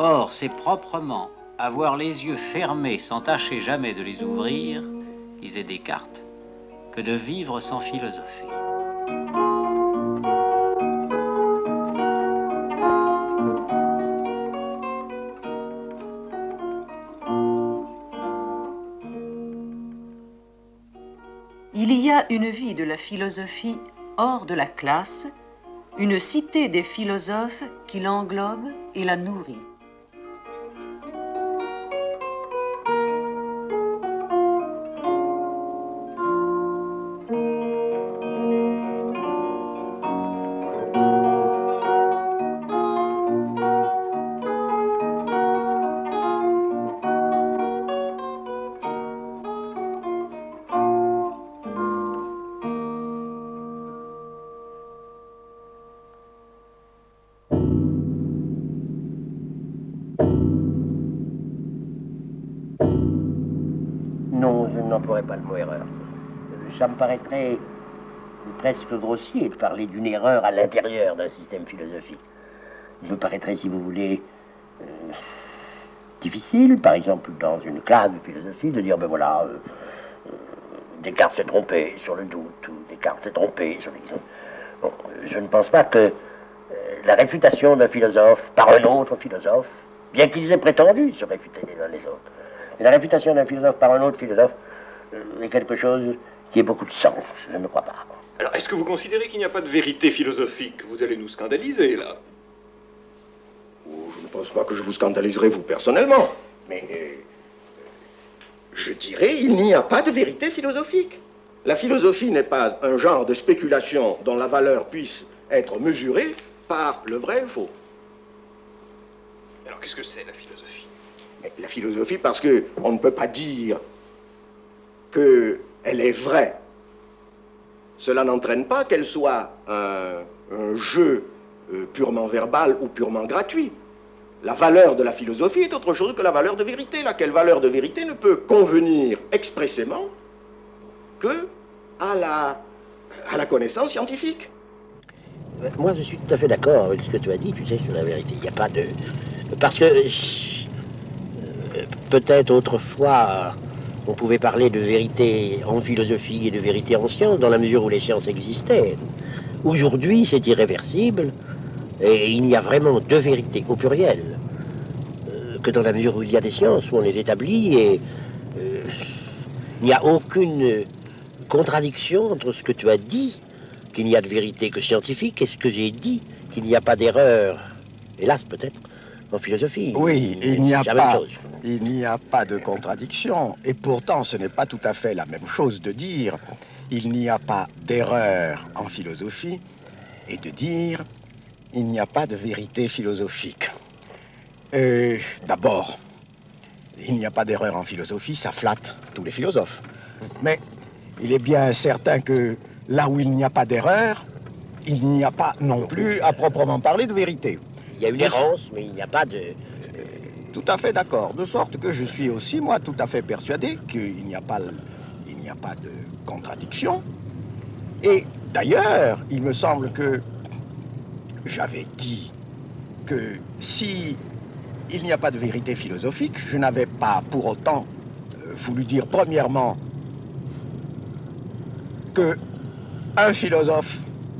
Or, c'est proprement avoir les yeux fermés sans tâcher jamais de les ouvrir, disait Descartes, que de vivre sans philosophie. Il y a une vie de la philosophie hors de la classe, une cité des philosophes qui l'englobe et la nourrit. Non, je n'emploierai pas le mot erreur. Ça me paraîtrait presque grossier de parler d'une erreur à l'intérieur d'un système philosophique. Il me paraîtrait, si vous voulez, difficile, par exemple, dans une classe de philosophie, de dire, ben voilà, Descartes s'est trompé sur le doute, ou Descartes s'est trompé sur l'exemple. Bon, je ne pense pas que la réfutation d'un philosophe par un autre philosophe, bien qu'ils aient prétendu se réfuter les uns les autres, mais la réfutation d'un philosophe par un autre philosophe est quelque chose qui ait beaucoup de sens, je ne crois pas. Alors, est-ce que vous considérez qu'il n'y a pas de vérité philosophique? Vous allez nous scandaliser, là. Oh, je ne pense pas que je vous scandaliserai, vous, personnellement. Mais je dirais, il n'y a pas de vérité philosophique. La philosophie n'est pas un genre de spéculation dont la valeur puisse être mesurée par le vrai et le faux. Alors, qu'est-ce que c'est, la philosophie? Mais la philosophie, parce qu'on ne peut pas dire qu'elle est vraie. Cela n'entraîne pas qu'elle soit un jeu purement verbal ou purement gratuit. La valeur de la philosophie est autre chose que la valeur de vérité, laquelle valeur de vérité ne peut convenir expressément que à la connaissance scientifique. Moi, je suis tout à fait d'accord avec ce que tu as dit, tu sais, sur la vérité. Il n'y a pas de... Parce que peut-être autrefois, on pouvait parler de vérité en philosophie et de vérité en science, dans la mesure où les sciences existaient. Aujourd'hui, c'est irréversible, et il n'y a vraiment deux vérités, au pluriel, que dans la mesure où il y a des sciences, où on les établit, et il n'y a aucune contradiction entre ce que tu as dit, qu'il n'y a de vérité que scientifique, et ce que j'ai dit, qu'il n'y a pas d'erreur, hélas peut-être, en philosophie. Oui, il n'y a pas de contradiction, et pourtant ce n'est pas tout à fait la même chose de dire il n'y a pas d'erreur en philosophie et de dire il n'y a pas de vérité philosophique. D'abord, il n'y a pas d'erreur en philosophie, ça flatte tous les philosophes. Mais il est bien certain que là où il n'y a pas d'erreur, il n'y a pas non plus à proprement parler de vérité. Il y a une errance, mais il n'y a pas de... Tout à fait d'accord, de sorte que je suis aussi, moi, tout à fait persuadé qu'il n'y a pas de contradiction. Et d'ailleurs, il me semble que j'avais dit que si il n'y a pas de vérité philosophique, je n'avais pas pour autant voulu dire premièrement que un philosophe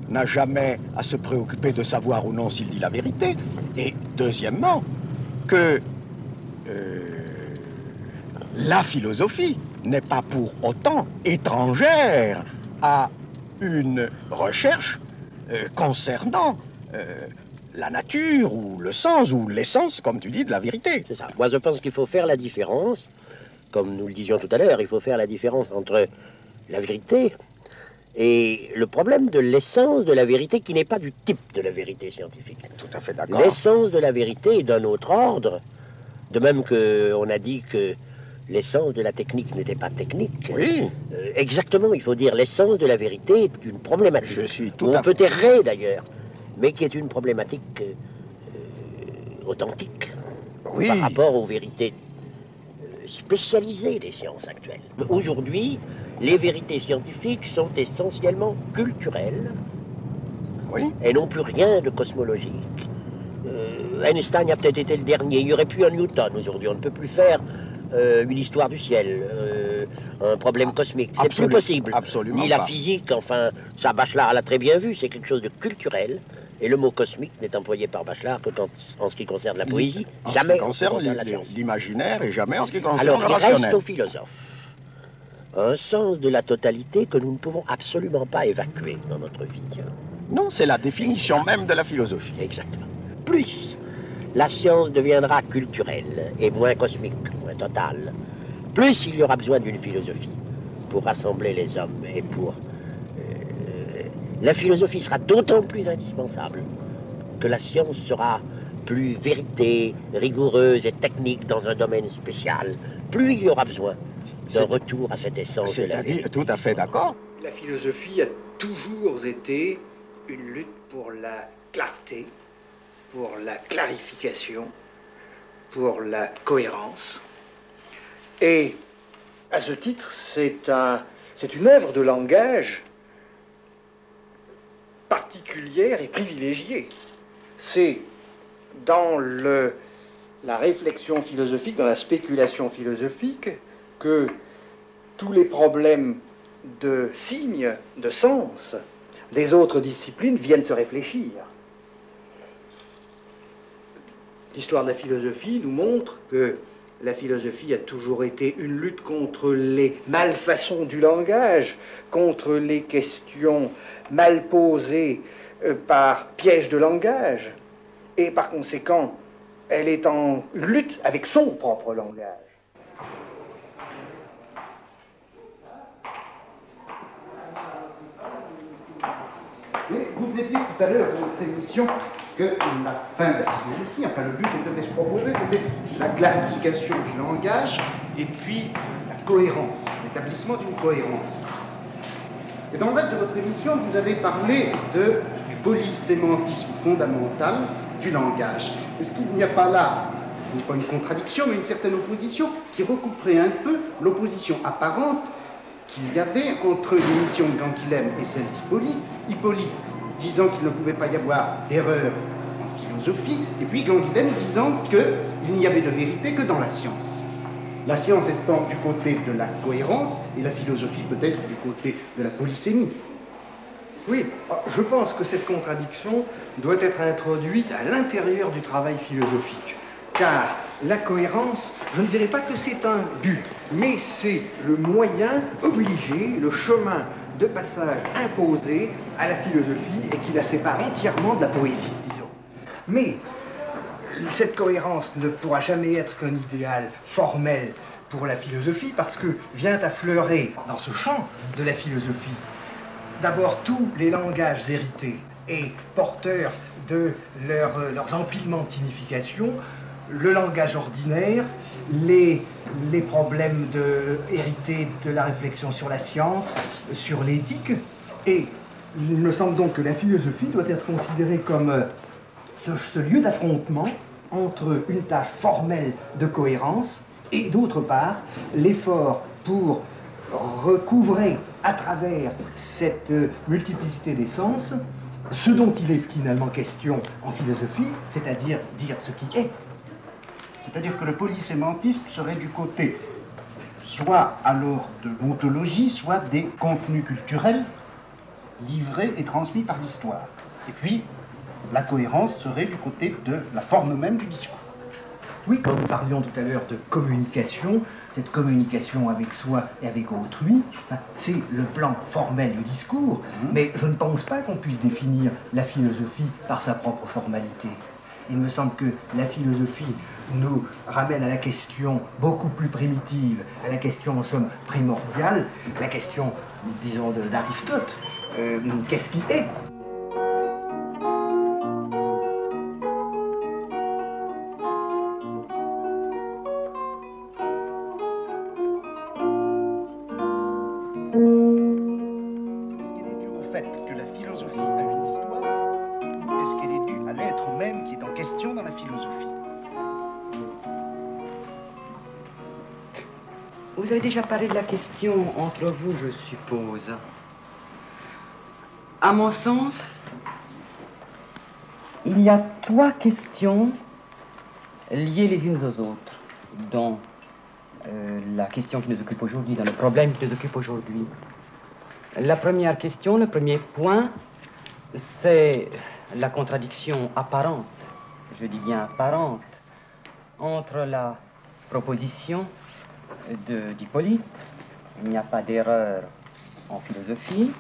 n'a jamais à se préoccuper de savoir ou non s'il dit la vérité, et deuxièmement que la philosophie n'est pas pour autant étrangère à une recherche concernant la nature ou le sens ou l'essence, comme tu dis, de la vérité. C'est ça. Moi, je pense qu'il faut faire la différence, comme nous le disions tout à l'heure, il faut faire la différence entre la vérité et le problème de l'essence de la vérité, qui n'est pas du type de la vérité scientifique. Tout à fait d'accord. L'essence de la vérité est d'un autre ordre, de même qu'on a dit que l'essence de la technique n'était pas technique. Oui. Exactement, il faut dire l'essence de la vérité est une problématique. Je suis tout on à peut fait... errer d'ailleurs, mais qui est une problématique authentique, oui, par rapport aux vérités spécialisées des sciences actuelles. Aujourd'hui, les vérités scientifiques sont essentiellement culturelles, oui, et n'ont plus rien de cosmologique. Einstein a peut-être été le dernier. Il n'y aurait plus un Newton aujourd'hui. On ne peut plus faire une histoire du ciel, un problème cosmique. C'est plus possible. Absolument Ni pas. la physique, enfin, ça Bachelard l'a très bien vu, c'est quelque chose de culturel. Et le mot cosmique n'est employé par Bachelard que en ce qui concerne la poésie, jamais en ce qui concerne la science. l'imaginaire et jamais en ce qui concerne Alors, le il rationnel. reste aux philosophes un sens de la totalité que nous ne pouvons absolument pas évacuer dans notre vie. Non, c'est la définition même de la philosophie. Exactement. Plus la science deviendra culturelle et moins cosmique, moins totale, plus il y aura besoin d'une philosophie pour rassembler les hommes et pour... la philosophie sera d'autant plus indispensable que la science sera plus vérité, rigoureuse et technique dans un domaine spécial. Plus il y aura besoin d'un retour à cette essence de la vérité. C'est-à-dire, tout à fait d'accord. La philosophie a toujours été une lutte pour la clarté, pour la clarification, pour la cohérence. Et à ce titre, c'est une œuvre de langage particulière et privilégiée. C'est dans la réflexion philosophique, dans la spéculation philosophique, que tous les problèmes de signes, de sens, des autres disciplines viennent se réfléchir. L'histoire de la philosophie nous montre que la philosophie a toujours été une lutte contre les malfaçons du langage, contre les questions mal posées par piège de langage, et par conséquent, elle est en lutte avec son propre langage. Mais vous venez de dire tout à l'heure dans votre émission que la fin de la philosophie, enfin le but qu'on devait se proposer, c'était la clarification du langage et puis la cohérence, l'établissement d'une cohérence. Et dans le reste de votre émission, vous avez parlé du polysémantisme fondamental du langage. Est-ce qu'il n'y a pas là, pas une contradiction, mais une certaine opposition qui recouperait un peu l'opposition apparente qu'il y avait entre l'émission de Canguilhem et celle d'Hippolyte. Hippolyte disant qu'il ne pouvait pas y avoir d'erreur en philosophie, et puis Canguilhem disant qu'il n'y avait de vérité que dans la science. La science étant du côté de la cohérence, et la philosophie peut-être du côté de la polysémie. Oui, je pense que cette contradiction doit être introduite à l'intérieur du travail philosophique. Car la cohérence, je ne dirais pas que c'est un but, mais c'est le moyen obligé, le chemin de passage imposé à la philosophie et qui la sépare entièrement de la poésie, disons. Mais cette cohérence ne pourra jamais être qu'un idéal formel pour la philosophie parce que vient affleurer dans ce champ de la philosophie d'abord tous les langages hérités et porteurs de leurs empilements de signification, le langage ordinaire, les problèmes hérités de la réflexion sur la science, sur l'éthique, et il me semble donc que la philosophie doit être considérée comme ce lieu d'affrontement entre une tâche formelle de cohérence et d'autre part l'effort pour recouvrer à travers cette multiplicité des sens ce dont il est finalement question en philosophie, c'est-à-dire dire ce qui est. C'est-à-dire que le polysémantisme serait du côté soit alors de l'ontologie, soit des contenus culturels livrés et transmis par l'histoire. Et puis, la cohérence serait du côté de la forme même du discours. Oui, quand nous parlions tout à l'heure de communication, cette communication avec soi et avec autrui, c'est le plan formel du discours, mais je ne pense pas qu'on puisse définir la philosophie par sa propre formalité. Il me semble que la philosophie nous ramène à la question beaucoup plus primitive, à la question en somme primordiale, la question, disons, d'Aristote. Qu'est-ce qui est ? Vous avez déjà parlé de la question entre vous, je suppose. À mon sens, Il y a trois questions liées les unes aux autres dans la question qui nous occupe aujourd'hui, dans le problème qui nous occupe aujourd'hui. La première question, le premier point, c'est la contradiction apparente, je dis bien apparente, entre la proposition d'Hippolyte, il n'y a pas d'erreur en philosophie,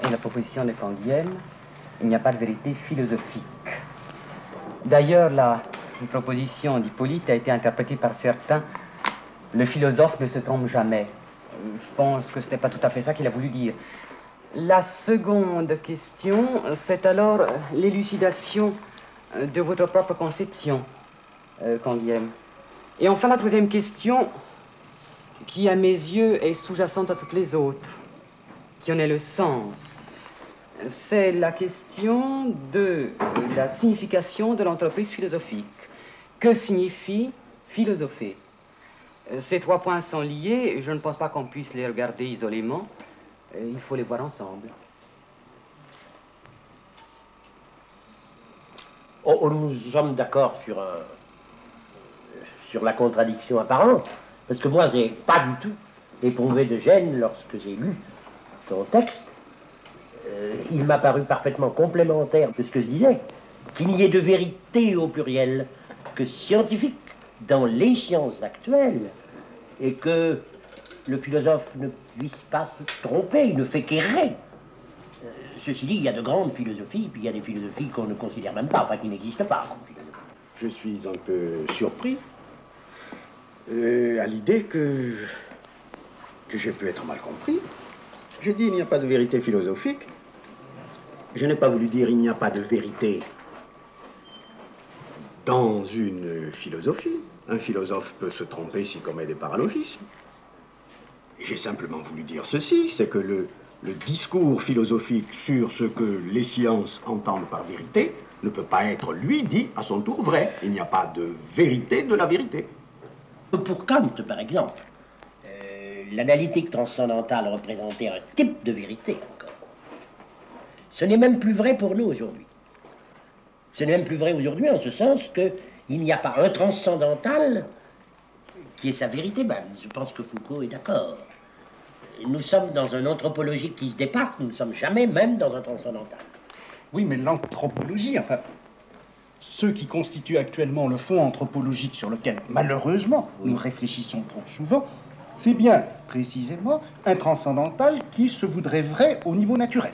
et la proposition de Canguilhem, il n'y a pas de vérité philosophique. D'ailleurs, la proposition d'Hippolyte a été interprétée par certains. Le philosophe ne se trompe jamais. Je pense que ce n'est pas tout à fait ça qu'il a voulu dire. La seconde question, c'est alors l'élucidation de votre propre conception, Canguilhem. Et enfin, la troisième question, qui à mes yeux est sous-jacente à toutes les autres, qui en est le sens, c'est la question de la signification de l'entreprise philosophique. Que signifie philosopher? Ces trois points sont liés, et je ne pense pas qu'on puisse les regarder isolément. Il faut les voir ensemble. Oh, nous sommes d'accord sur la contradiction apparente, parce que moi, j'ai pas du tout éprouvé de gêne lorsque j'ai lu ton texte. Il m'a paru parfaitement complémentaire de ce que je disais, qu'il n'y ait de vérité au pluriel que scientifique dans les sciences actuelles, et que le philosophe ne puisse pas se tromper, il ne fait qu'errer. Ceci dit, il y a de grandes philosophies, puis il y a des philosophies qu'on ne considère même pas, enfin qui n'existent pas comme philosophie. Je suis un peu surpris à l'idée que j'ai pu être mal compris. J'ai dit il n'y a pas de vérité philosophique. Je n'ai pas voulu dire il n'y a pas de vérité dans une philosophie. Un philosophe peut se tromper s'il commet des paralogismes. J'ai simplement voulu dire ceci, c'est que le discours philosophique sur ce que les sciences entendent par vérité ne peut pas être, lui, dit à son tour vrai. Il n'y a pas de vérité de la vérité. Pour Kant, par exemple, l'analytique transcendantale représentait un type de vérité encore. Ce n'est même plus vrai pour nous aujourd'hui. Ce n'est même plus vrai aujourd'hui en ce sens qu'il n'y a pas un transcendantal qui est sa vérité. Ben, je pense que Foucault est d'accord. Nous sommes dans un anthropologique qui se dépasse, nous ne sommes jamais même dans un transcendantal. Oui, mais l'anthropologie, enfin, ceux qui constituent actuellement le fond anthropologique sur lequel, malheureusement, nous réfléchissons trop souvent, c'est bien, précisément, un transcendantal qui se voudrait vrai au niveau naturel.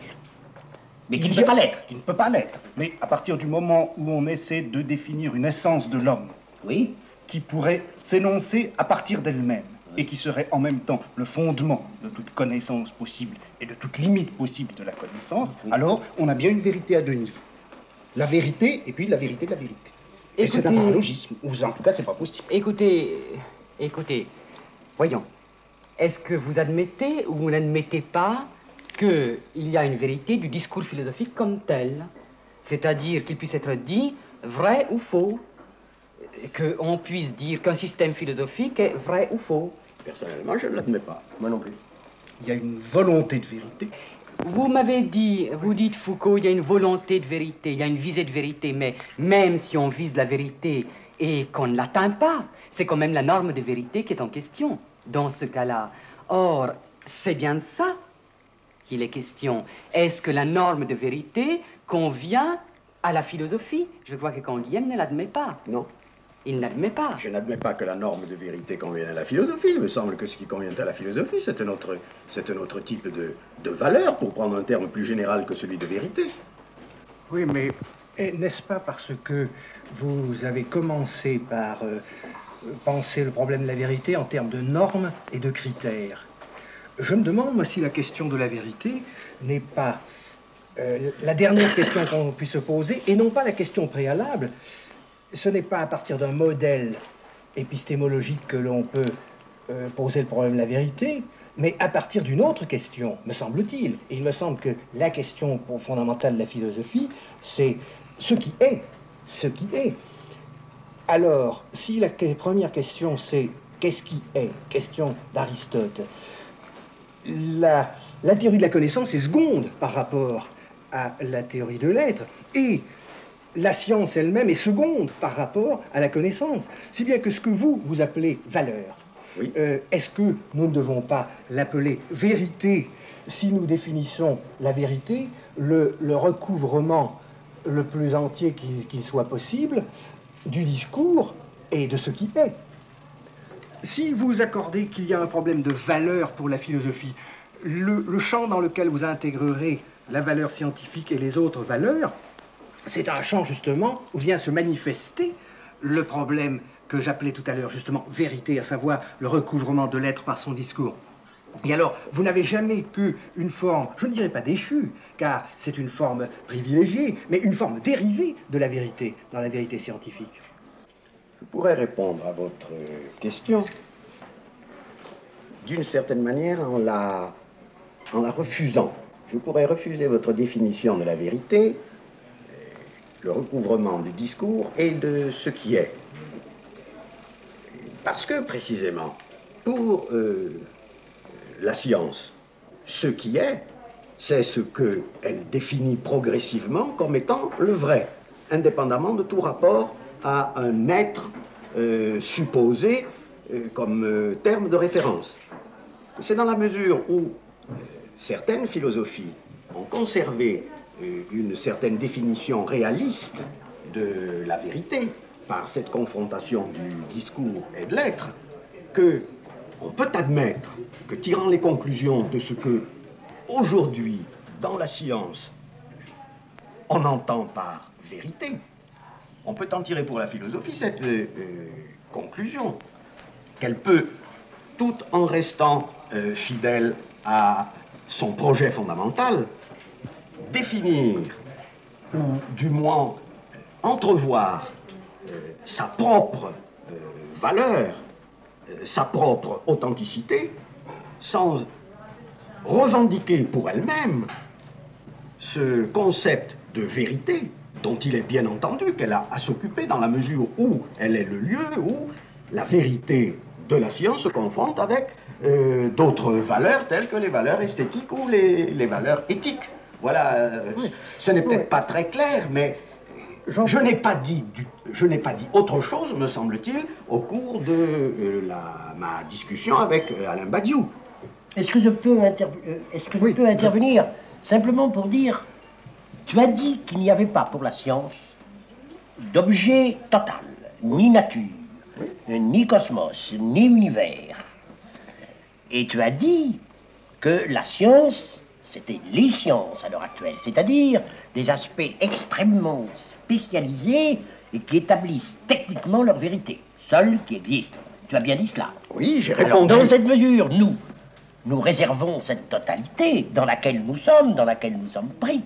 Mais qui ne peut pas l'être. Qui ne peut pas l'être. Mais à partir du moment où on essaie de définir une essence de l'homme, oui, qui pourrait s'énoncer à partir d'elle-même, et qui serait en même temps le fondement de toute connaissance possible et de toute limite possible de la connaissance, oui, alors on a bien une vérité à deux niveaux. La vérité et puis la vérité de la vérité. Et c'est un paralogisme, ou en tout cas c'est pas possible. Écoutez, voyons, est-ce que vous admettez ou vous n'admettez pas qu'il y a une vérité du discours philosophique comme tel, c'est-à-dire qu'il puisse être dit vrai ou faux, qu'on puisse dire qu'un système philosophique est vrai ou faux? Personnellement, je ne l'admets pas. Moi non plus. Il y a une volonté de vérité. Vous m'avez dit, vous dites Foucault, il y a une volonté de vérité, il y a une visée de vérité, mais même si on vise la vérité et qu'on ne l'atteint pas, c'est quand même la norme de vérité qui est en question, dans ce cas-là. Or, c'est bien de ça qu'il est question. Est-ce que la norme de vérité convient à la philosophie? Je crois que Canguilhem ne l'admet pas. Non. Il n'admet pas. Je n'admets pas que la norme de vérité convienne à la philosophie. Il me semble que ce qui convient à la philosophie, c'est un autre type de valeur, pour prendre un terme plus général que celui de vérité. Oui, mais n'est-ce pas parce que vous avez commencé par penser le problème de la vérité en termes de normes et de critères? Je me demande, moi, si la question de la vérité n'est pas la dernière question qu'on puisse se poser, et non pas la question préalable. Ce n'est pas à partir d'un modèle épistémologique que l'on peut poser le problème de la vérité, mais à partir d'une autre question, me semble-t-il. Et il me semble que la question fondamentale de la philosophie, c'est ce qui est. Ce qui est. Alors, si la première question, c'est qu'est-ce qui est? Question d'Aristote. La théorie de la connaissance est seconde par rapport à la théorie de l'être. Et la science elle-même est seconde par rapport à la connaissance. Si bien que ce que vous appelez valeur, Oui. Est-ce que nous ne devons pas l'appeler vérité si nous définissons la vérité, le recouvrement le plus entier qu'il soit possible du discours et de ce qui est? Si vous accordez qu'il y a un problème de valeur pour la philosophie, le champ dans lequel vous intégrerez la valeur scientifique et les autres valeurs, c'est un champ justement où vient se manifester le problème que j'appelais tout à l'heure justement vérité, à savoir le recouvrement de l'être par son discours. Et alors, vous n'avez jamais qu'une forme, je ne dirais pas déchue, car c'est une forme privilégiée, mais une forme dérivée de la vérité, dans la vérité scientifique. Je pourrais répondre à votre question d'une certaine manière en la refusant. Je pourrais refuser votre définition de la vérité, le recouvrement du discours et de ce qui est. Parce que, précisément, pour la science, ce qui est, c'est ce qu'elle définit progressivement comme étant le vrai, indépendamment de tout rapport à un être supposé comme terme de référence. C'est dans la mesure où certaines philosophies ont conservé une certaine définition réaliste de la vérité par cette confrontation du discours et de l'être que on peut admettre que, tirant les conclusions de ce que aujourd'hui dans la science on entend par vérité, on peut en tirer pour la philosophie cette conclusion qu'elle peut, tout en restant fidèle à son projet fondamental, définir ou du moins entrevoir sa propre valeur, sa propre authenticité, sans revendiquer pour elle-même ce concept de vérité dont il est bien entendu qu'elle a à s'occuper dans la mesure où elle est le lieu où la vérité de la science se confronte avec d'autres valeurs telles que les valeurs esthétiques ou les valeurs éthiques. Voilà, oui. Ce n'est peut-être pas très clair, mais je n'ai pas dit autre chose, me semble-t-il, au cours de ma discussion avec Alain Badiou. Est-ce que je peux, intervenir simplement pour dire, tu as dit qu'il n'y avait pas pour la science d'objet total, ni nature, ni cosmos, ni univers. Et tu as dit que la science, c'était les sciences à l'heure actuelle, c'est-à-dire des aspects extrêmement spécialisés et qui établissent techniquement leur vérité, seuls qui existent. Tu as bien dit cela. Oui, j'ai répondu. Alors, dans cette mesure, nous réservons cette totalité dans laquelle nous sommes pris.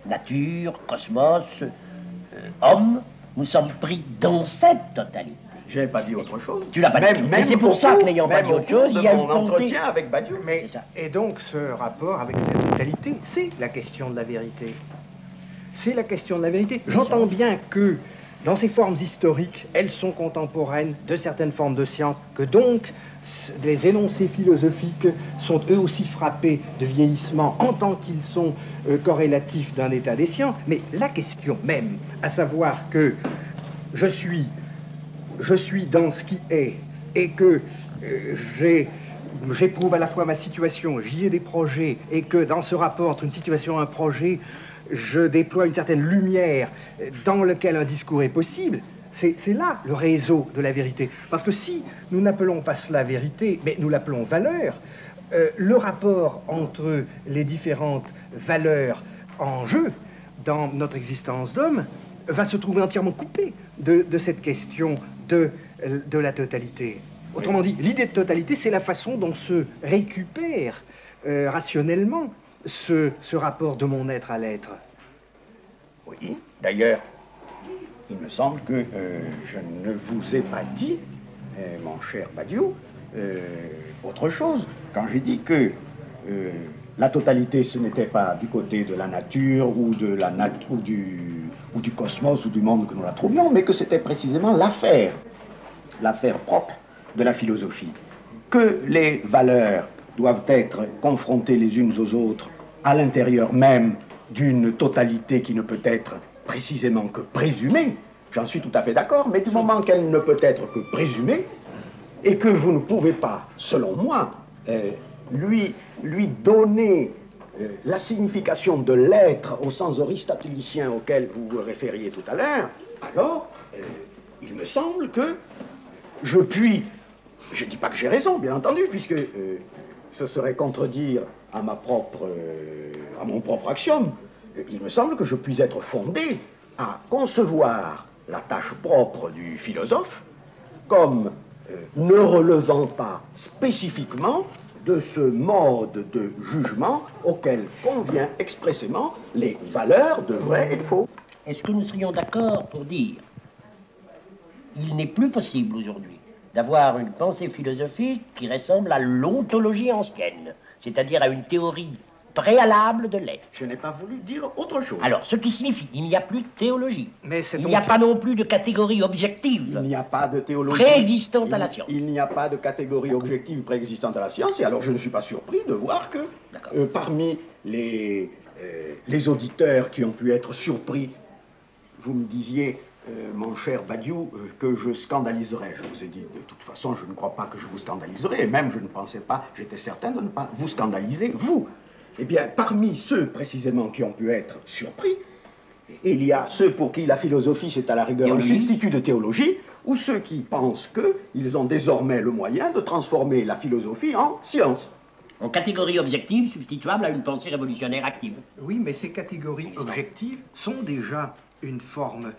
Nature, cosmos, homme, nous sommes pris dans cette totalité. Je n'ai pas dit autre chose. Tu l'as pas dit. Mais c'est pour ça que n'ayant pas dit autre chose, il y a mon entretien avec Badiou. Et donc ce rapport avec cette totalité, c'est la question de la vérité. C'est la question de la vérité. J'entends bien que dans ces formes historiques, elles sont contemporaines de certaines formes de science, que donc les énoncés philosophiques sont eux aussi frappés de vieillissement en tant qu'ils sont corrélatifs d'un état des sciences. Mais la question même, à savoir que je suis dans ce qui est et que j'éprouve à la fois ma situation, j'y ai des projets, et que dans ce rapport entre une situation et un projet, je déploie une certaine lumière dans lequel un discours est possible, c'est là le réseau de la vérité. Parce que si nous n'appelons pas cela vérité, mais nous l'appelons valeur, le rapport entre les différentes valeurs en jeu dans notre existence d'homme va se trouver entièrement coupé de cette question de la totalité. Autrement dit, l'idée de totalité, c'est la façon dont se récupère rationnellement ce rapport de mon être à l'être. Oui, d'ailleurs, il me semble que je ne vous ai pas dit, mon cher Badiou, autre chose. Quand j'ai dit que la totalité, ce n'était pas du côté de la nature ou du cosmos ou du monde que nous la trouvions, mais que c'était précisément l'affaire propre de la philosophie. Que les valeurs doivent être confrontées les unes aux autres à l'intérieur même d'une totalité qui ne peut être précisément que présumée, j'en suis tout à fait d'accord, mais du moment qu'elle ne peut être que présumée, et que vous ne pouvez pas, selon moi, lui donner la signification de l'être au sens aristotélicien auquel vous vous référiez tout à l'heure, alors il me semble que je puis, je ne dis pas que j'ai raison, bien entendu, puisque ce serait contredire à mon propre axiome, il me semble que je puis être fondé à concevoir la tâche propre du philosophe comme ne relevant pas spécifiquement de ce mode de jugement auquel convient expressément les valeurs de vrai et de faux. Est-ce que nous serions d'accord pour dire qu'il n'est plus possible aujourd'hui d'avoir une pensée philosophique qui ressemble à l'ontologie ancienne, c'est-à-dire à une théorie préalable de l'être? Je n'ai pas voulu dire autre chose. Alors, ce qui signifie qu'il n'y a plus de théologie. Mais c'est il donc... n'y a pas non plus de catégorie objective. Il n'y a pas de théologie préexistante à la science. Il n'y a pas de catégorie objective préexistante à la science, et alors je ne suis pas surpris de voir que parmi les auditeurs qui ont pu être surpris, vous me disiez, mon cher Badiou, que je scandaliserais. Je vous ai dit, de toute façon, je ne crois pas que je vous scandaliserais, et même je ne pensais pas, j'étais certain de ne pas vous scandaliser, vous. Eh bien, parmi ceux précisément qui ont pu être surpris, il y a ceux pour qui la philosophie c'est à la rigueur un substitut de théologie, ou ceux qui pensent qu'ils ont désormais le moyen de transformer la philosophie en science. En catégorie objective substituable à une pensée révolutionnaire active. Oui, mais ces catégories objectives sont déjà une forme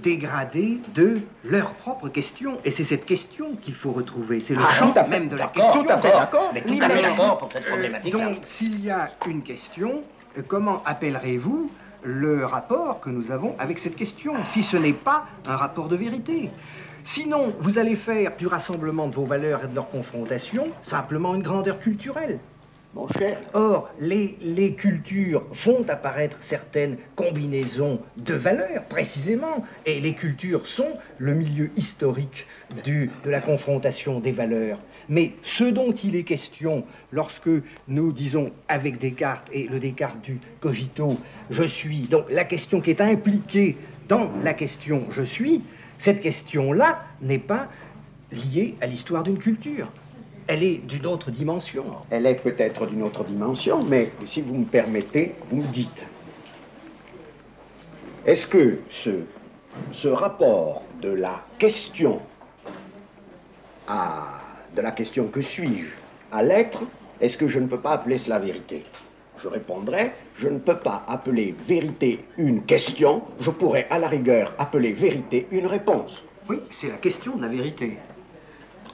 dégradée de leur propre question. Et c'est cette question qu'il faut retrouver. C'est le champ même de la question. Tout à fait d'accord. Mais tout à fait d'accord pour cette problématique. Donc, s'il y a une question, comment appellerez-vous le rapport que nous avons avec cette question, si ce n'est pas un rapport de vérité? Sinon, vous allez faire du rassemblement de vos valeurs et de leur confrontation simplement une grandeur culturelle. Mon cher. Or, les cultures font apparaître certaines combinaisons de valeurs, précisément, et les cultures sont le milieu historique de la confrontation des valeurs. Mais ce dont il est question lorsque nous disons avec Descartes et le Descartes du cogito, je suis, donc la question qui est impliquée dans la question je suis, cette question-là n'est pas liée à l'histoire d'une culture. Elle est d'une autre dimension. Elle est peut-être d'une autre dimension, mais si vous me permettez, vous me dites, est-ce que ce rapport de la question de la question que suis-je à l'être, est-ce que je ne peux pas appeler cela vérité? Je répondrai, je ne peux pas appeler vérité une question, je pourrais à la rigueur appeler vérité une réponse. Oui, c'est la question de la vérité.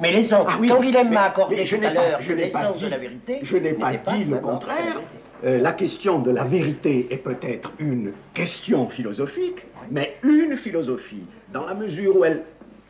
Mais l'essence, quand Willem m'a accordé tout à l'heure l'essence de la vérité, je n'ai pas dit le contraire. La question de la vérité est peut-être une question philosophique, mais une philosophie, dans la mesure où elle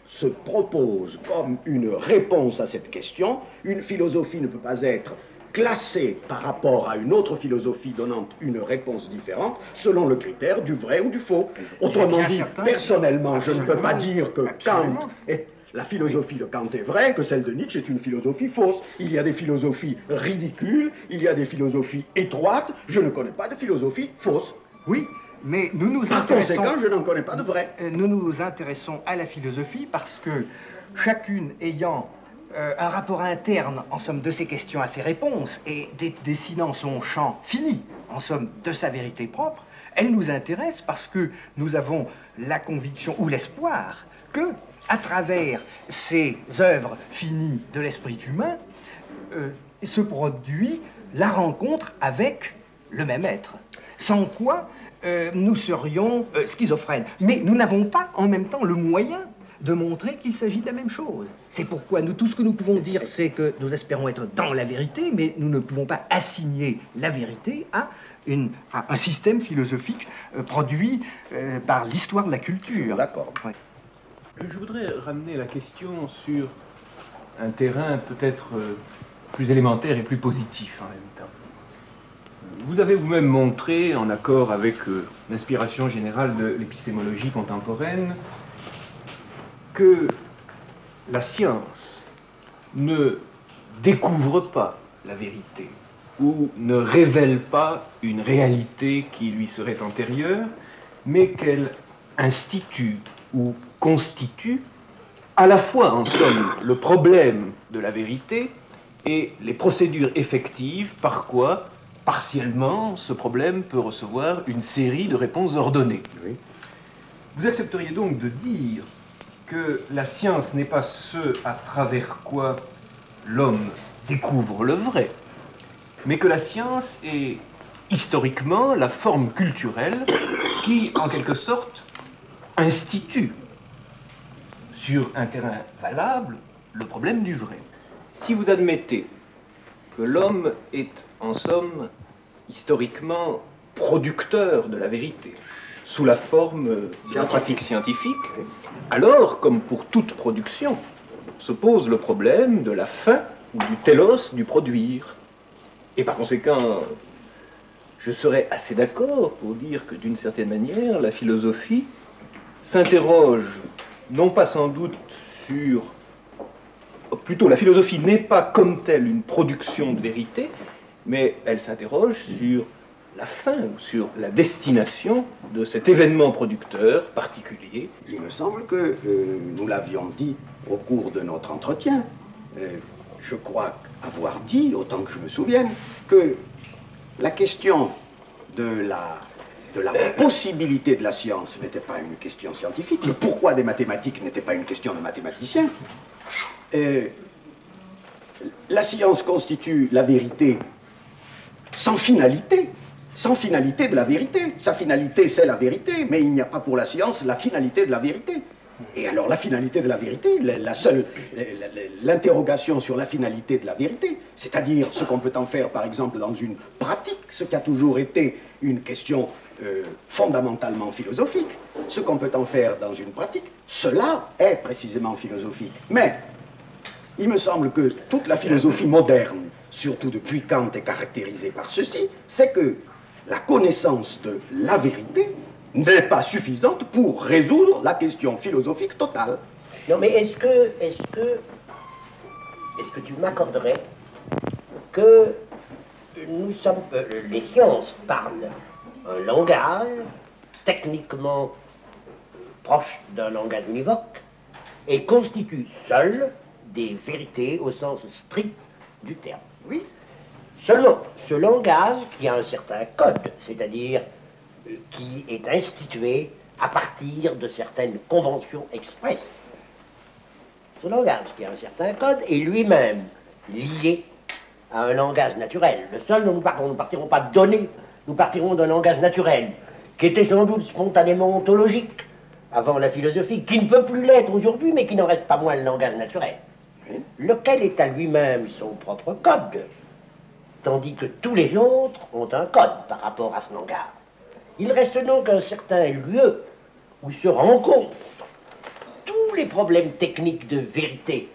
se propose comme une réponse à cette question, une philosophie ne peut pas être classée par rapport à une autre philosophie donnant une réponse différente selon le critère du vrai ou du faux. Autrement dit, personnellement, je ne peux pas dire que Kant est... La philosophie de Kant est vraie, que celle de Nietzsche est une philosophie fausse. Il y a des philosophies ridicules, il y a des philosophies étroites, je ne connais pas de philosophie fausse. Oui, mais nous nous Par intéressons... conséquent, je n'en connais pas de vraie. Nous nous intéressons à la philosophie parce que chacune ayant un rapport interne, en somme, de ses questions à ses réponses et dessinant son champ fini, en somme, de sa vérité propre, elle nous intéresse parce que nous avons la conviction ou l'espoir que, à travers ces œuvres finies de l'esprit humain, se produit la rencontre avec le même être. Sans quoi, nous serions schizophrènes. Mais nous n'avons pas en même temps le moyen de montrer qu'il s'agit de la même chose. C'est pourquoi tout ce que nous pouvons dire, c'est que nous espérons être dans la vérité, mais nous ne pouvons pas assigner la vérité à un système philosophique produit par l'histoire de la culture. D'accord. Ouais. Je voudrais ramener la question sur un terrain peut-être plus élémentaire et plus positif en même temps. Vous avez vous-même montré, en accord avec l'inspiration générale de l'épistémologie contemporaine, que la science ne découvre pas la vérité. ou ne révèle pas une réalité qui lui serait antérieure, mais qu'elle institue ou constitue à la fois, en somme, le problème de la vérité et les procédures effectives par quoi, partiellement, ce problème peut recevoir une série de réponses ordonnées. Oui. Vous accepteriez donc de dire que la science n'est pas ce à travers quoi l'homme découvre le vrai, mais que la science est historiquement la forme culturelle qui, en quelque sorte, institue sur un terrain valable le problème du vrai. Si vous admettez que l'homme est, en somme, historiquement producteur de la vérité, sous la forme de la pratique scientifique, alors, comme pour toute production, se pose le problème de la fin ou du télos du produire. Et par conséquent, je serais assez d'accord pour dire que, d'une certaine manière, la philosophie s'interroge, non pas sans doute sur... Plutôt, la philosophie n'est pas comme telle une production de vérité, mais elle s'interroge sur la fin ou sur la destination de cet événement producteur particulier. Il me semble que nous l'avions dit au cours de notre entretien. Je crois avoir dit, autant que je me souvienne, que la question de la possibilité de la science n'était pas une question scientifique, le pourquoi des mathématiques n'était pas une question de mathématiciens. La science constitue la vérité sans finalité de la vérité. Sa finalité, c'est la vérité, mais il n'y a pas pour la science la finalité de la vérité. Et alors la finalité de la vérité, l'interrogation sur la finalité de la vérité, c'est-à-dire ce qu'on peut en faire par exemple dans une pratique, ce qui a toujours été une question fondamentalement philosophique, ce qu'on peut en faire dans une pratique, cela est précisément philosophique. Mais il me semble que toute la philosophie moderne, surtout depuis Kant, est caractérisée par ceci, c'est que la connaissance de la vérité n'est pas suffisante pour résoudre la question philosophique totale. Non, mais est-ce que tu m'accorderais que nous sommes, les sciences parlent un langage techniquement proche d'un langage univoque et constituent seuls des vérités au sens strict du terme? Oui. Seulement, ce langage qui a un certain code, c'est-à-dire qui est institué à partir de certaines conventions expresses. Ce langage qui a un certain code est lui-même lié à un langage naturel. Le seul dont nous partirons, nous ne partirons pas de données, nous partirons d'un langage naturel, qui était sans doute spontanément ontologique avant la philosophie, qui ne peut plus l'être aujourd'hui, mais qui n'en reste pas moins le langage naturel, lequel est à lui-même son propre code, tandis que tous les autres ont un code par rapport à ce langage. Il reste donc un certain lieu où se rencontrent tous les problèmes techniques de vérité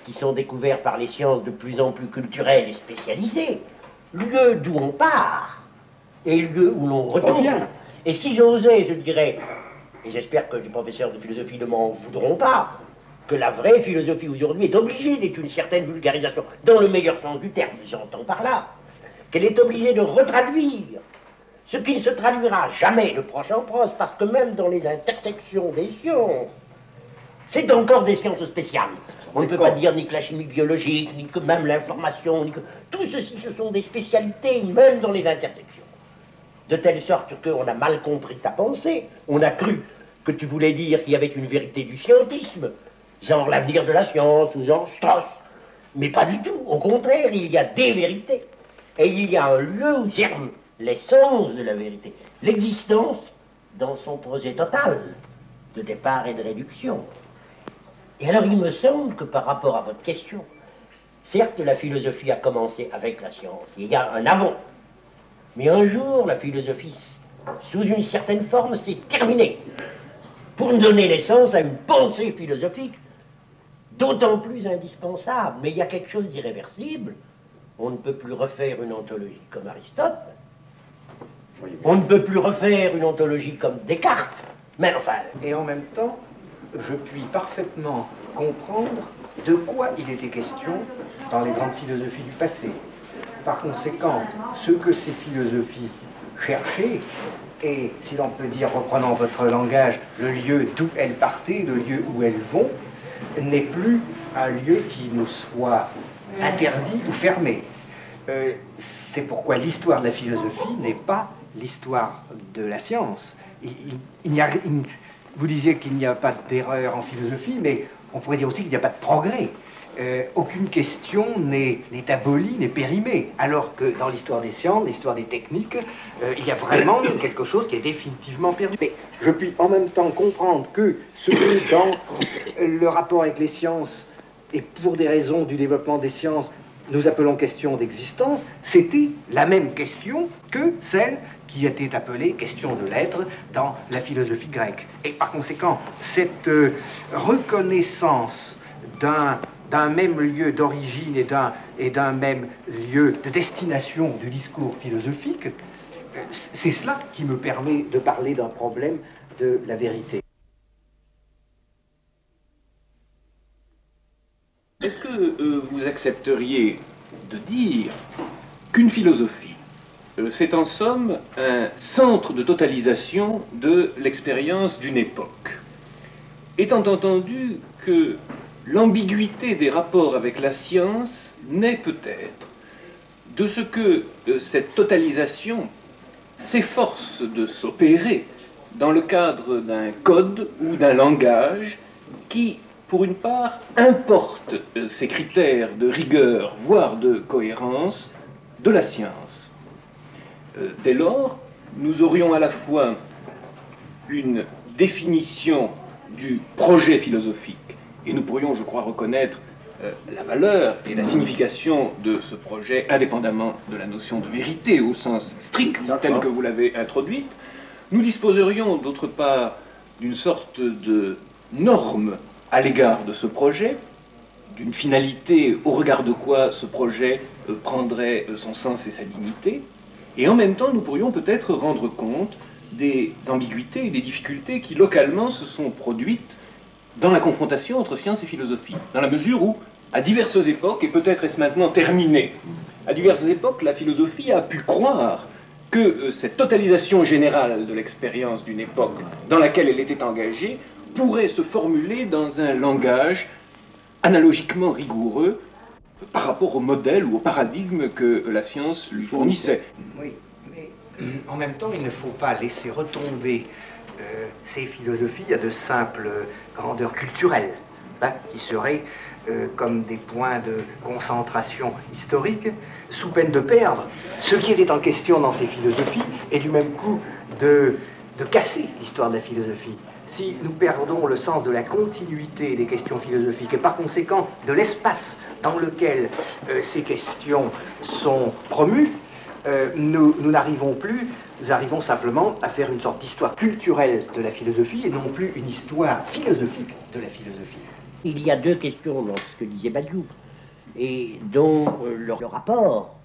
qui sont découverts par les sciences de plus en plus culturelles et spécialisées, lieu d'où on part et lieu où l'on retourne. Et si j'osais, je dirais, et j'espère que les professeurs de philosophie ne m'en voudront pas, que la vraie philosophie aujourd'hui est obligée d'être une certaine vulgarisation, dans le meilleur sens du terme, j'entends par là, qu'elle est obligée de retraduire ce qui ne se traduira jamais de proche en proche, parce que même dans les intersections des sciences, c'est encore des sciences spéciales. On ne peut pas dire ni que la chimie biologique, ni que même l'information, ni que... Tout ceci, ce sont des spécialités, même dans les intersections. De telle sorte qu'on a mal compris ta pensée, on a cru que tu voulais dire qu'il y avait une vérité du scientisme, genre l'avenir de la science, ou genre Strauss. Mais pas du tout, au contraire, il y a des vérités. Et il y a un lieu où germe l'essence de la vérité, l'existence dans son projet total de départ et de réduction. Et alors il me semble que par rapport à votre question, certes la philosophie a commencé avec la science, il y a un avant, mais un jour la philosophie, sous une certaine forme, s'est terminée pour donner naissance à une pensée philosophique d'autant plus indispensable. Mais il y a quelque chose d'irréversible. On ne peut plus refaire une ontologie comme Aristote. On ne peut plus refaire une ontologie comme Descartes. Mais enfin... Et en même temps, je puis parfaitement comprendre de quoi il était question dans les grandes philosophies du passé. par conséquent, ce que ces philosophies cherchaient, et si l'on peut dire, reprenant votre langage, le lieu d'où elles partaient, le lieu où elles vont, n'est plus un lieu qui nous soit interdit ou fermé. C'est pourquoi l'histoire de la philosophie n'est pas l'histoire de la science. Vous disiez qu'il n'y a pas d'erreur en philosophie, mais on pourrait dire aussi qu'il n'y a pas de progrès. Aucune question n'est abolie, n'est périmée, alors que dans l'histoire des sciences, l'histoire des techniques, il y a vraiment quelque chose qui est définitivement perdu. Mais je puis en même temps comprendre que ce que dans le rapport avec les sciences, et pour des raisons du développement des sciences, nous appelons question d'existence, c'était la même question que celle qui était appelée question de l'être dans la philosophie grecque. Et par conséquent, cette reconnaissance d'un même lieu d'origine et d'un même lieu de destination du discours philosophique, c'est cela qui me permet de parler d'un problème de la vérité. Est-ce que vous accepteriez de dire qu'une philosophie, c'est en somme un centre de totalisation de l'expérience d'une époque, étant entendu que l'ambiguïté des rapports avec la science naît peut-être de ce que cette totalisation s'efforce de s'opérer dans le cadre d'un code ou d'un langage qui, pour une part, importe ces critères de rigueur, voire de cohérence, de la science. Dès lors, nous aurions à la fois une définition du projet philosophique, et nous pourrions, je crois, reconnaître la valeur et la signification de ce projet, indépendamment de la notion de vérité au sens strict, telle que vous l'avez introduite. Nous disposerions, d'autre part, d'une sorte de norme à l'égard de ce projet, d'une finalité au regard de quoi ce projet prendrait son sens et sa dignité, et en même temps nous pourrions peut-être rendre compte des ambiguïtés et des difficultés qui localement se sont produites dans la confrontation entre science et philosophie, dans la mesure où, à diverses époques, et peut-être est-ce maintenant terminé, à diverses époques, la philosophie a pu croire que cette totalisation générale de l'expérience d'une époque dans laquelle elle était engagée pourrait se formuler dans un langage analogiquement rigoureux par rapport au modèle ou au paradigme que la science lui fournissait. Oui, mais en même temps, il ne faut pas laisser retomber ces philosophies à de simples grandeurs culturelles, hein, qui seraient comme des points de concentration historique, sous peine de perdre ce qui était en question dans ces philosophies, et du même coup de casser l'histoire de la philosophie. Si nous perdons le sens de la continuité des questions philosophiques, et par conséquent de l'espace dans lequel ces questions sont promues, nous n'arrivons plus, nous arrivons simplement à faire une sorte d'histoire culturelle de la philosophie, et non plus une histoire philosophique de la philosophie. Il y a deux questions dans ce que disait Badiou, et dont le rapport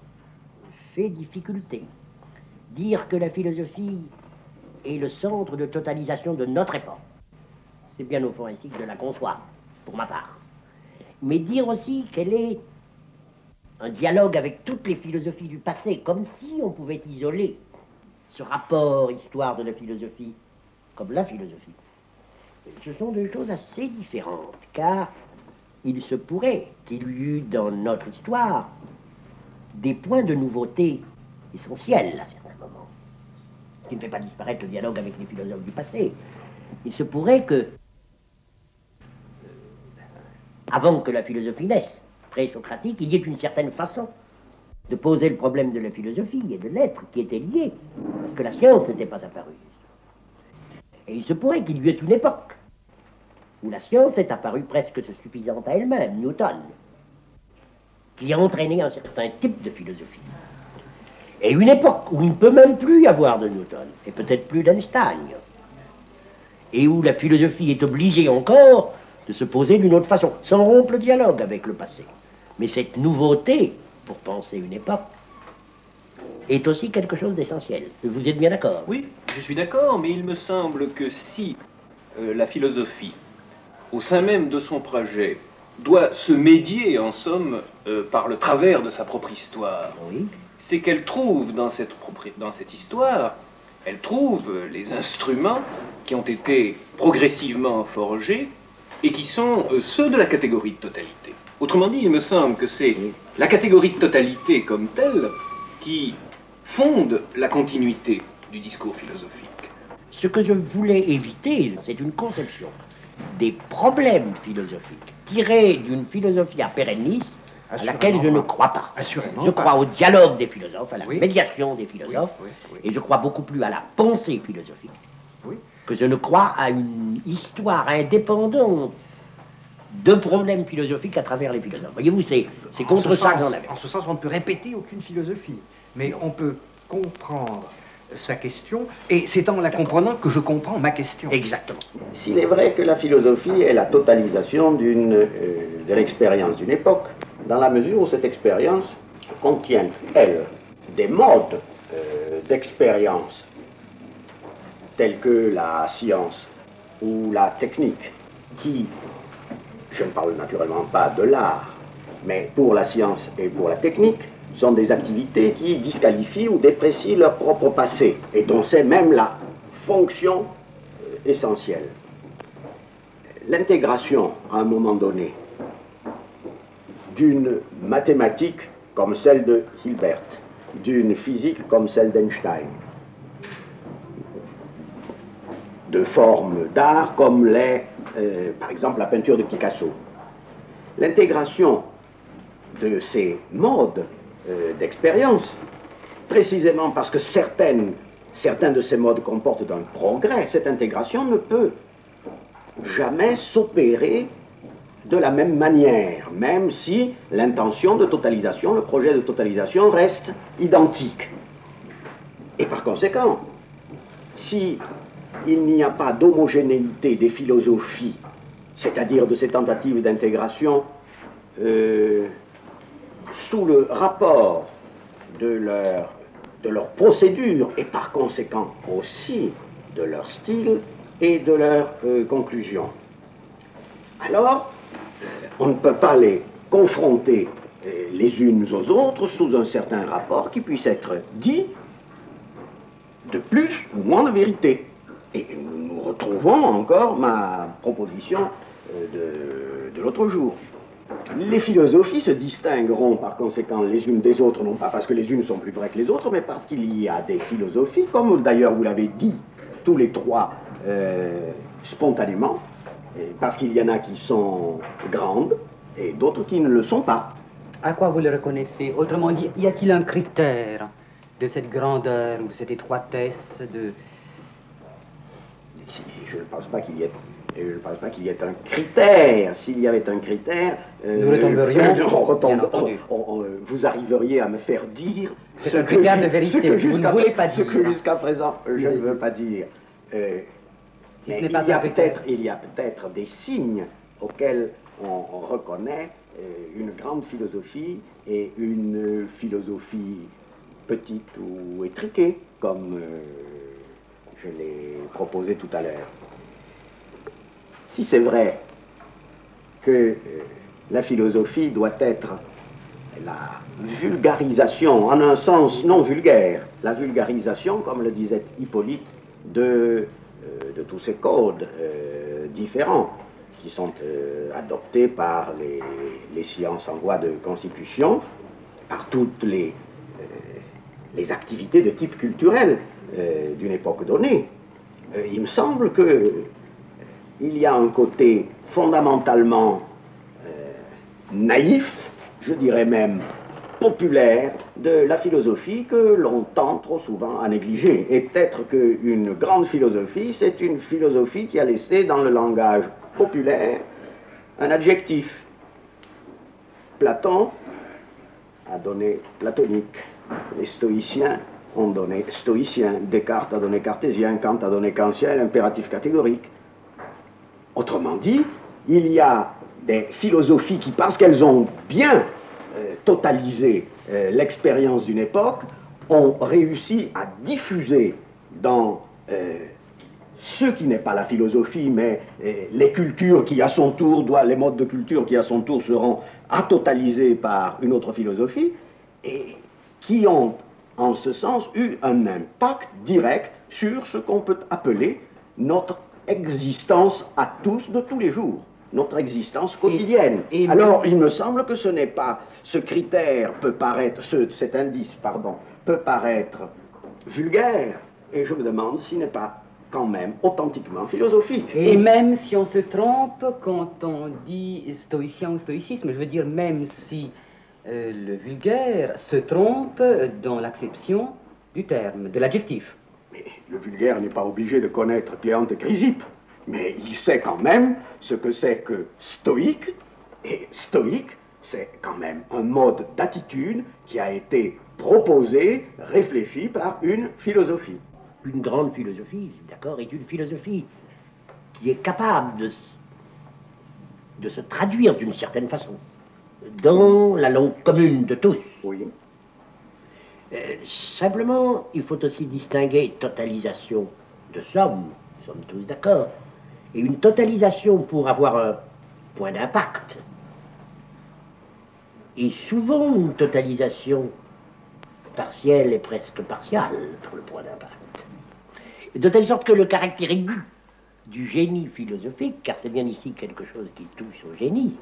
fait difficulté. Dire que la philosophie est le centre de totalisation de notre époque, c'est bien au fond ainsi que je la conçois, pour ma part. Mais dire aussi qu'elle est un dialogue avec toutes les philosophies du passé, comme si on pouvait isoler ce rapport histoire de la philosophie comme la philosophie. Ce sont deux choses assez différentes, car il se pourrait qu'il y eut dans notre histoire des points de nouveauté essentiels à certains moments, ce qui ne fait pas disparaître le dialogue avec les philosophes du passé. Il se pourrait que, avant que la philosophie naisse, pré-socratique, il y ait une certaine façon de poser le problème de la philosophie et de l'être qui était lié, parce que la science n'était pas apparue. Et il se pourrait qu'il y ait une époque où la science est apparue presque suffisante à elle-même, Newton, qui a entraîné un certain type de philosophie. Et une époque où il ne peut même plus y avoir de Newton, et peut-être plus d'Einstein, et où la philosophie est obligée encore de se poser d'une autre façon, sans rompre le dialogue avec le passé. Mais cette nouveauté, pour penser une époque, est aussi quelque chose d'essentiel. Vous êtes bien d'accord? Oui, je suis d'accord, mais il me semble que si la philosophie, au sein même de son projet, doit se médier, en somme, par le travers de sa propre histoire, oui, c'est qu'elle trouve dans cette histoire, elle trouve les instruments qui ont été progressivement forgés et qui sont ceux de la catégorie de totalité. Autrement dit, il me semble que c'est la catégorie de totalité comme telle qui fonde la continuité du discours philosophique. Ce que je voulais éviter, c'est une conception des problèmes philosophiques tirés d'une philosophie à pérennis à laquelle je ne crois pas. Je crois au dialogue des philosophes, à la médiation des philosophes, et je crois beaucoup plus à la pensée philosophique que je ne crois à une histoire indépendante de problèmes philosophiques à travers les philosophes. Voyez-vous, c'est contre ça que j'en avais. En ce sens, on ne peut répéter aucune philosophie, mais on peut comprendre sa question, et c'est en la comprenant que je comprends ma question. Exactement. S'il est vrai que la philosophie est la totalisation de l'expérience d'une époque, dans la mesure où cette expérience contient, elle, des modes d'expérience tels que la science ou la technique, qui, je ne parle naturellement pas de l'art, mais pour la science et pour la technique, sont des activités qui disqualifient ou déprécient leur propre passé, et dont c'est même la fonction essentielle. L'intégration, à un moment donné, d'une mathématique comme celle de Hilbert, d'une physique comme celle d'Einstein, de formes d'art comme l'est, par exemple, la peinture de Picasso. L'intégration de ces modes d'expérience, précisément parce que certains de ces modes comportent un progrès, cette intégration ne peut jamais s'opérer de la même manière, même si l'intention de totalisation, le projet de totalisation reste identique. Et par conséquent, si il n'y a pas d'homogénéité des philosophies, c'est-à-dire de ces tentatives d'intégration sous le rapport de leur procédure et par conséquent aussi de leur style et de leur conclusion, alors on ne peut pas les confronter les unes aux autres sous un certain rapport qui puisse être dit de plus ou moins de vérité. Et nous retrouvons encore ma proposition de l'autre jour. Les philosophies se distingueront par conséquent les unes des autres, non pas parce que les unes sont plus vraies que les autres, mais parce qu'il y a des philosophies, comme d'ailleurs vous l'avez dit tous les trois spontanément, parce qu'il y en a qui sont grandes et d'autres qui ne le sont pas. À quoi vous le reconnaissez? Autrement dit, y a-t-il un critère de cette grandeur ou de cette étroitesse de... Je ne pense pas qu'il y ait... Je ne pense pas qu'il y ait un critère. S'il y avait un critère, nous retomberions. Vous arriveriez à me faire dire c'est un critère de vérité. Vous ne voulez pas dire. Ce que jusqu'à présent je ne veux pas dire. Si ce n'est pas il y a peut-être des signes auxquels on reconnaît une grande philosophie et une philosophie petite ou étriquée, comme je l'ai proposé tout à l'heure. Si c'est vrai que la philosophie doit être la vulgarisation, en un sens non vulgaire, la vulgarisation, comme le disait Hippolyte, de tous ces codes différents qui sont adoptés par les sciences en voie de constitution, par toutes les activités de type culturel d'une époque donnée. Il me semble que il y a un côté fondamentalement naïf, je dirais même populaire, de la philosophie que l'on tend trop souvent à négliger. Et peut-être qu'une grande philosophie, c'est une philosophie qui a laissé dans le langage populaire un adjectif. Platon a donné platonique, les stoïciens ont donné stoïcien, Descartes a donné cartésien, Kant a donné kantien, l'impératif catégorique. Autrement dit, il y a des philosophies qui, parce qu'elles ont bien totalisé l'expérience d'une époque, ont réussi à diffuser dans ce qui n'est pas la philosophie, mais les cultures qui à son tour, les modes de culture qui à son tour seront à totaliser par une autre philosophie, et qui ont, en ce sens, eu un impact direct sur ce qu'on peut appeler notre existence à tous de tous les jours, notre existence quotidienne. Alors, il me semble que ce n'est pas, ce critère peut paraître, cet indice, pardon, peut paraître vulgaire, et je me demande s'il n'est pas quand même authentiquement philosophique. Et même si on se trompe quand on dit stoïcien ou stoïcisme, je veux dire même si le vulgaire se trompe dans l'acception du terme, de l'adjectif. Mais le vulgaire n'est pas obligé de connaître Cléante et Chrysippe, mais il sait quand même ce que c'est que stoïque, et stoïque, c'est quand même un mode d'attitude qui a été proposé, réfléchi par une philosophie. Une grande philosophie, d'accord, est une philosophie qui est capable de se traduire d'une certaine façon dans la langue commune de tous. Oui. Simplement, il faut aussi distinguer totalisation de somme, nous sommes tous d'accord, et une totalisation pour avoir un point d'impact. Et souvent, une totalisation partielle et presque partiale pour le point d'impact. De telle sorte que le caractère aigu du génie philosophique, car c'est bien ici quelque chose qui touche au génie,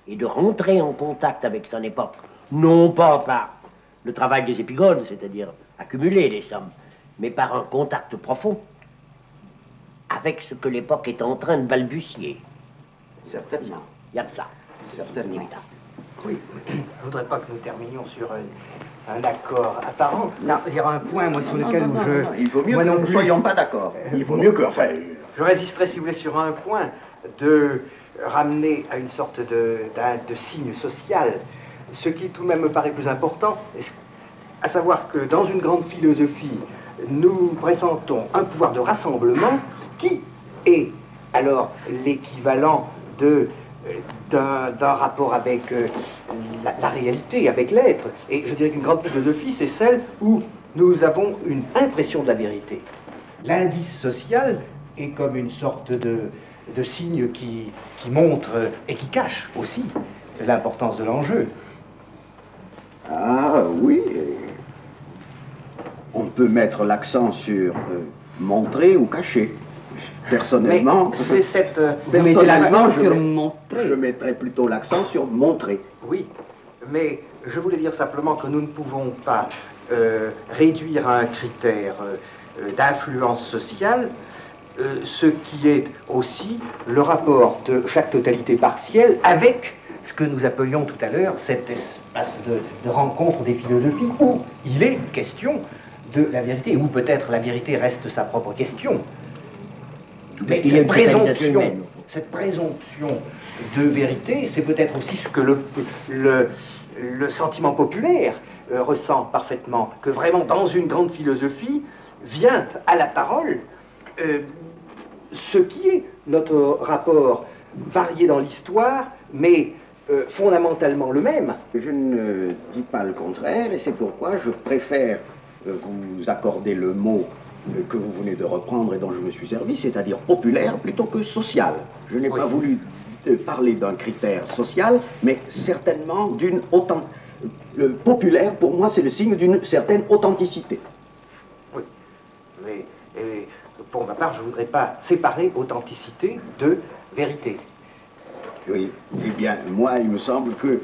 et de rentrer en contact avec son époque, non pas par le travail des épigones, c'est-à-dire accumuler des sommes, mais par un contact profond avec ce que l'époque est en train de balbutier. Certainement. Il y a de ça. Certainement. Oui, je ne voudrais pas que nous terminions sur un accord apparent. Non, il y aura un point, moi, sur lequel il vaut mieux que nous ne soyons pas d'accord. Il vaut mieux que, enfin... Je résisterai, si vous voulez, sur un point, de ramener à une sorte de signe social, ce qui tout de même me paraît plus important, à savoir que dans une grande philosophie, nous présentons un pouvoir de rassemblement qui est alors l'équivalent d'un rapport avec la réalité, avec l'être. Et je dirais qu'une grande philosophie, c'est celle où nous avons une impression de la vérité. L'indice social est comme une sorte de signe qui montre et qui cache aussi l'importance de l'enjeu. Ah oui, on peut mettre l'accent sur montrer ou cacher. Personnellement, c'est cette... Vous mettez l'accent sur montrer. Je mettrais plutôt l'accent sur montrer. Oui, mais je voulais dire simplement que nous ne pouvons pas réduire à un critère d'influence sociale ce qui est aussi le rapport de chaque totalité partielle avec ce que nous appelions tout à l'heure cet espace de rencontre des philosophies où il est question de la vérité, où peut-être la vérité reste sa propre question. Mais cette présomption de vérité, c'est peut-être aussi ce que le sentiment populaire ressent parfaitement, que vraiment dans une grande philosophie vient à la parole ce qui est notre rapport varié dans l'histoire, mais fondamentalement le même. Je ne dis pas le contraire, et c'est pourquoi je préfère vous accorder le mot que vous venez de reprendre et dont je me suis servi, c'est-à-dire populaire plutôt que social. Je n'ai pas voulu parler d'un critère social, mais certainement d'une populaire, pour moi, c'est le signe d'une certaine authenticité. Oui, mais pour ma part, je ne voudrais pas séparer authenticité de vérité. Oui, eh bien, moi, il me semble que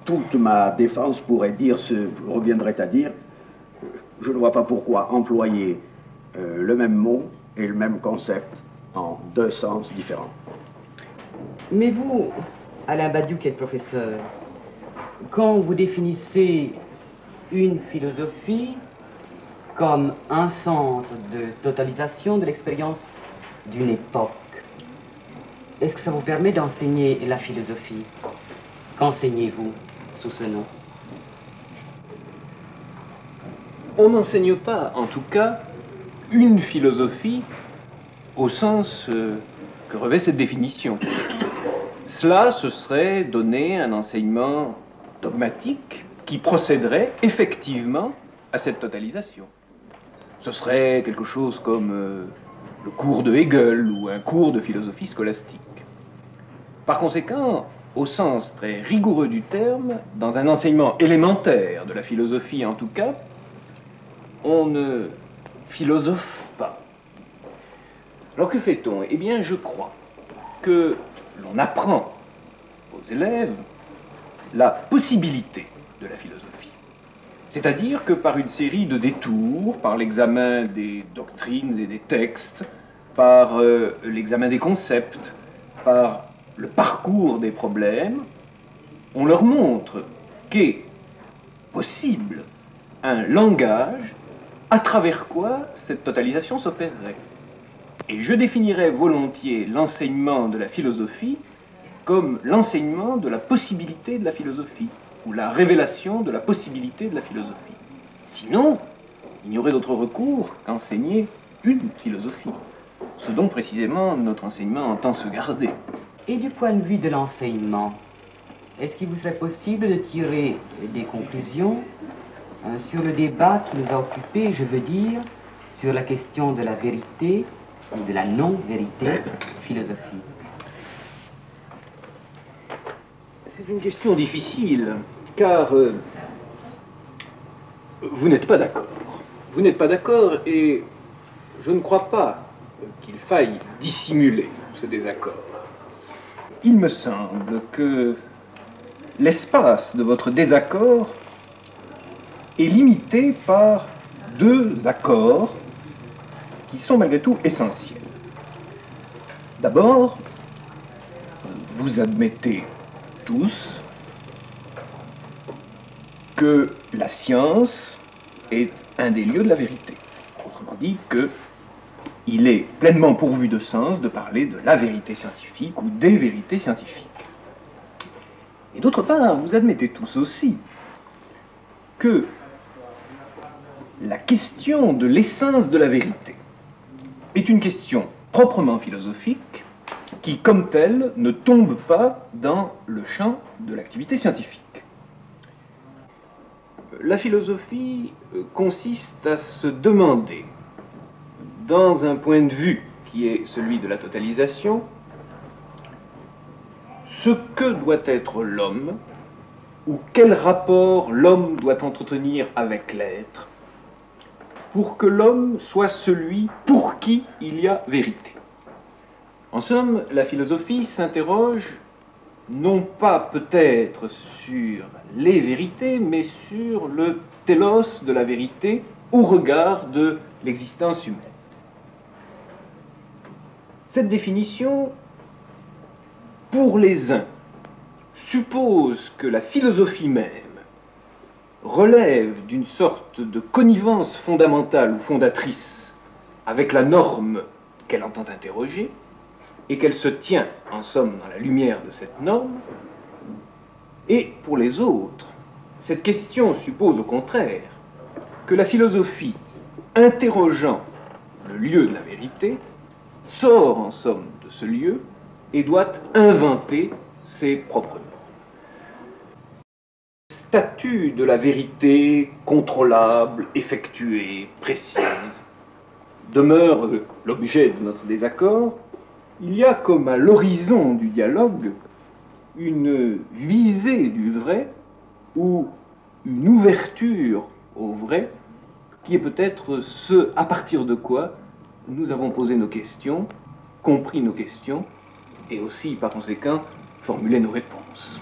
toute ma défense reviendrait à dire je ne vois pas pourquoi employer le même mot et le même concept en deux sens différents. Mais vous, Alain Badiou, qui êtes professeur, quand vous définissez une philosophie comme un centre de totalisation de l'expérience d'une époque, est-ce que ça vous permet d'enseigner la philosophie? Qu'enseignez-vous sous ce nom? On n'enseigne pas, en tout cas, une philosophie au sens que revêt cette définition. Cela, ce serait donner un enseignement dogmatique qui procéderait effectivement à cette totalisation. Ce serait quelque chose comme le cours de Hegel ou un cours de philosophie scolastique. Par conséquent, au sens très rigoureux du terme, dans un enseignement élémentaire de la philosophie en tout cas, on ne philosophe pas. Alors que fait-on? Eh bien, je crois que l'on apprend aux élèves la possibilité de la philosophie. C'est-à-dire que par une série de détours, par l'examen des doctrines et des textes, par l'examen des concepts, par le parcours des problèmes, on leur montre qu'est possible un langage à travers quoi cette totalisation s'opérerait. Et je définirais volontiers l'enseignement de la philosophie comme l'enseignement de la possibilité de la philosophie, ou la révélation de la possibilité de la philosophie. Sinon, il n'y aurait d'autre recours qu'enseigner une philosophie, ce dont précisément notre enseignement entend se garder. Et du point de vue de l'enseignement, est-ce qu'il vous serait possible de tirer des conclusions sur le débat qui nous a occupés, je veux dire, sur la question de la vérité et de la non-vérité philosophique? C'est une question difficile, car vous n'êtes pas d'accord. Vous n'êtes pas d'accord et je ne crois pas qu'il faille dissimuler ce désaccord. Il me semble que l'espace de votre désaccord est limité par deux accords qui sont malgré tout essentiels. D'abord, vous admettez tous que la science est un des lieux de la vérité. Autrement dit, qu'il est pleinement pourvu de sens de parler de la vérité scientifique ou des vérités scientifiques. Et d'autre part, vous admettez tous aussi que la question de l'essence de la vérité est une question proprement philosophique qui, comme telle, ne tombe pas dans le champ de l'activité scientifique. La philosophie consiste à se demander, dans un point de vue qui est celui de la totalisation, ce que doit être l'homme, ou quel rapport l'homme doit entretenir avec l'être, pour que l'homme soit celui pour qui il y a vérité. En somme, la philosophie s'interroge non pas peut-être sur les vérités, mais sur le télos de la vérité au regard de l'existence humaine. Cette définition, pour les uns, suppose que la philosophie même relève d'une sorte de connivence fondamentale ou fondatrice avec la norme qu'elle entend interroger, et qu'elle se tient, en somme, dans la lumière de cette norme. Et pour les autres, cette question suppose au contraire que la philosophie, interrogeant le lieu de la vérité, sort en somme de ce lieu et doit inventer ses propres normes. Le statut de la vérité contrôlable, effectuée, précise, demeure l'objet de notre désaccord. Il y a comme à l'horizon du dialogue une visée du vrai ou une ouverture au vrai qui est peut-être ce à partir de quoi nous avons posé nos questions, compris nos questions et aussi par conséquent formulé nos réponses.